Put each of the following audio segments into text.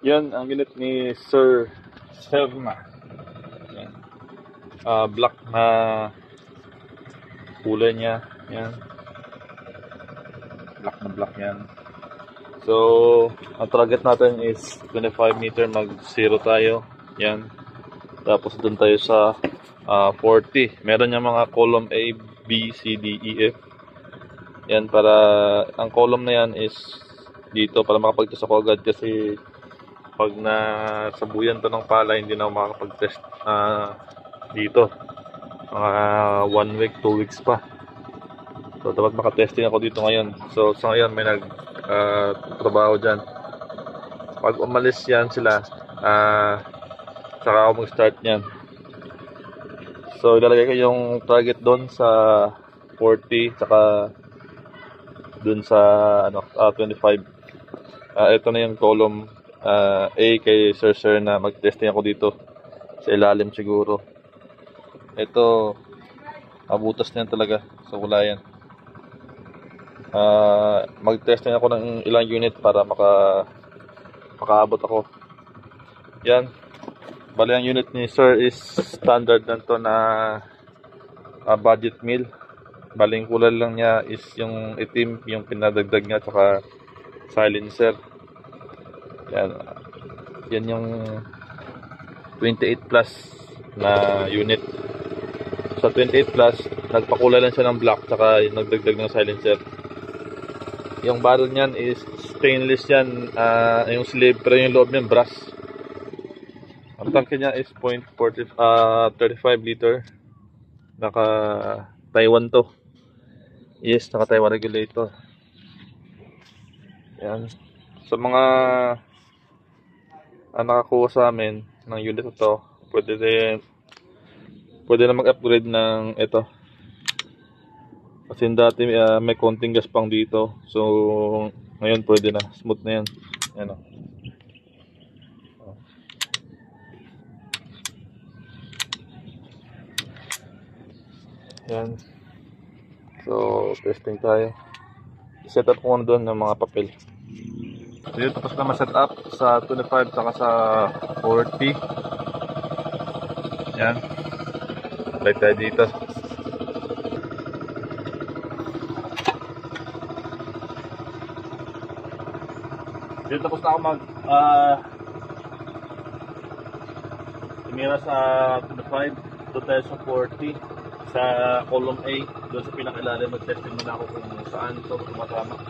Yan ang unit ni Sir Selma. Yan. Black na kulay niya. Yan. Black yan. So, ang target natin is 25 meter, mag 0 tayo. Yan. Tapos dun tayo sa 40. Meron niya mga column A, B, C, D, E, F. Yan, para ang column na yan is dito para makapag-test ako agad, kasi pag nasabuyan to ng pala, hindi na ako makakapag-test dito. Mga 1 week, 2 weeks pa. So, dapat makatesting ako dito ngayon. So, sa ngayon may trabaho dyan. Pag umalis yan sila, saka ako mag-start yan. So, ilalagay ko yung target doon sa 40, saka doon sa 25. Ito na yung column A kay Sir na mag-testing ako dito. Sa ilalim siguro. Ito, abutas niyan talaga sa kulayan. Mag-testing ako ng ilang unit para makaabot ako. Yan. Bali ang unit ni Sir is standard na to na budget meal. Baling kulay lang niya is yung itim, yung pinadagdag niya, tsaka silencer. Yan. Yan yung 28 plus na unit. Sa 28 plus, nagpakulay lang siya ng black, tsaka nagdagdag ng silencer. Yung barrel niyan is stainless yan, yung sleeve, pero yung loob niyan brass. Ang tanke niya is 35 liter. Naka Taiwan to. Yes, naka Taiwan regulator. Yan. Sa mga nakakuha sa amin ng unit ito, pwede na mag-upgrade ng ito. Kasi dati may konting gaspang dito. So, ngayon pwede na. Smooth na yan. Yan o. Yan. So, testing tayo. Set up ko doon ng mga papel. So, yun, tapos na ma-set up sa 25 saka sa 40. Yan. Balik tayo dito. So, tapos na ako tumira sa 25. Doon tayo sa 40. Sa column A, doon sa pinakailalim, mag-testing muna ako kung saan ito tumatama.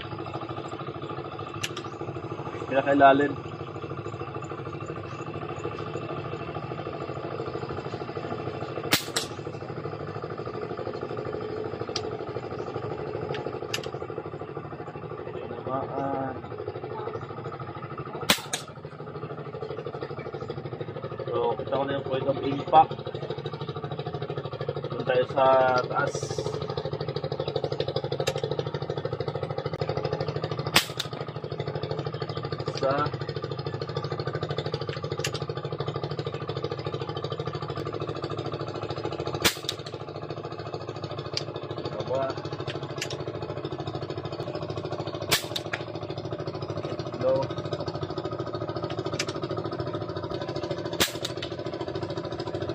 Pinakailalim. So, kita ko na yung point of impact. Doon tayo sa taas. Sa baba. Low.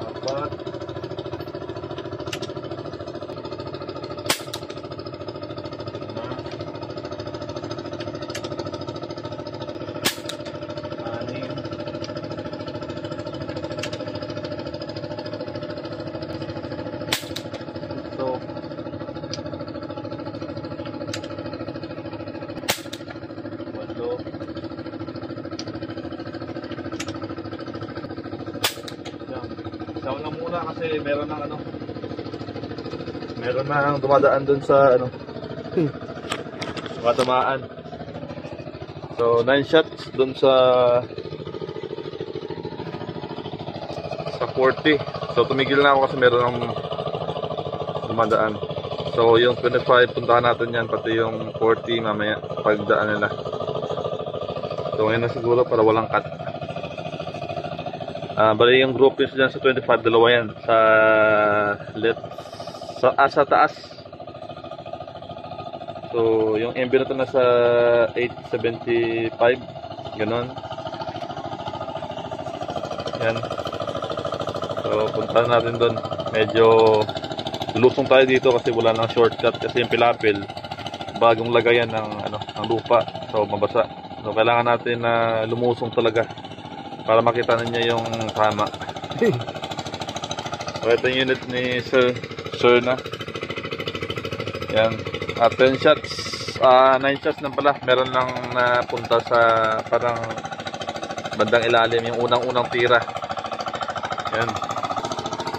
Apat. Down na muna kasi meron nang dumadaan dun sa matamaan. So 9 shots dun sa 40. So tumigil na ako kasi meron nang dumadaan. So yung 25 puntahan natin yan, pati yung 40 mamaya pagdaan nila. So ngayon na siguro para walang cut. Bali yung group is dyan sa 25, dalawa yan sa taas. So yung MB na ito nasa 875 ganon. Yan. So, puntahan natin doon. Medyo lusong tayo dito kasi wala nang shortcut kasi yung Pilapil bagong lagayan ng ng lupa. So, mabasa. So, kailangan natin na lumusong talaga para makita ninyo yung tama. So, ito yung unit ni Sir na. Yan. 10 shots. 9 shots na pala. Meron lang napunta sa parang bandang ilalim yung unang-unang tira. Yan.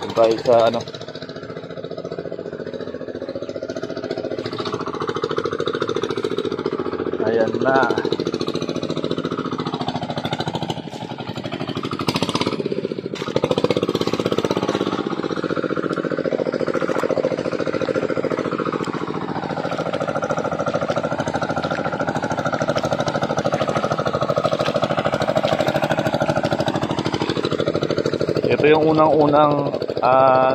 Doon tayo sa ayan na. Ito yung unang-unang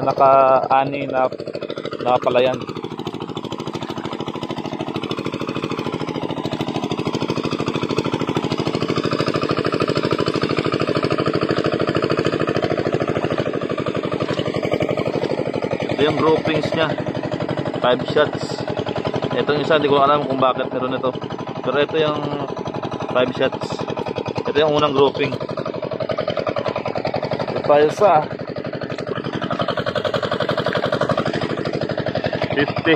naka-ani na palayan. Ito yung groupings niya. 5 shots. Itong isa, hindi ko alam kung bakit meron ito. Pero ito yung 5 shots. Ito yung unang grouping. Tayo sa 50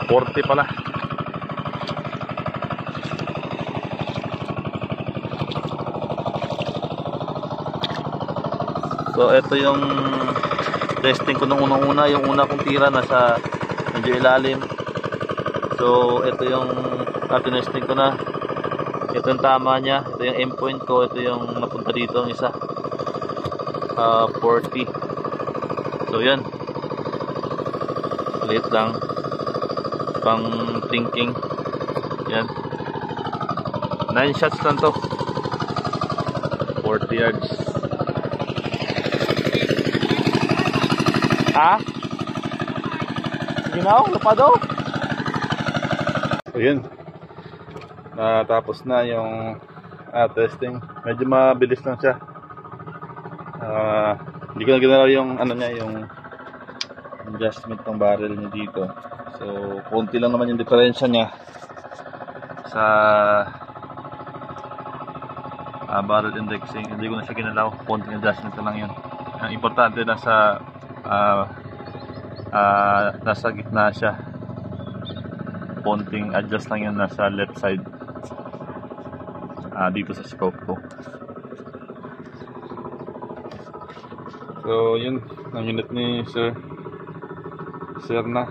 40 pala. So ito yung testing ko nung unang-una, yung una kong tira nasa medyo ilalim. So ito yung testing ko na. Ito yung tama niya. Ito yung endpoint ko. Ito yung napunta dito ang isa. 40. So yan. Liit lang. Pang thinking. Yan. 9 shots lang to. 40 yards. Ha? Ginaw? Lapado? So yun. Natapos na yung testing. Medyo mabilis lang siya. Hindi ko na ginalaw yung niya, yung adjustment ng barrel niya dito. So, konti lang naman yung diferensya niya sa barrel indexing. Hindi ko na siya ginalaw. Konting adjustment lang yun. Ang importante nasa gitna siya. Konting adjust lang yun nasa left side. Dito sa scope ko. So yun ang unit ni Sir na.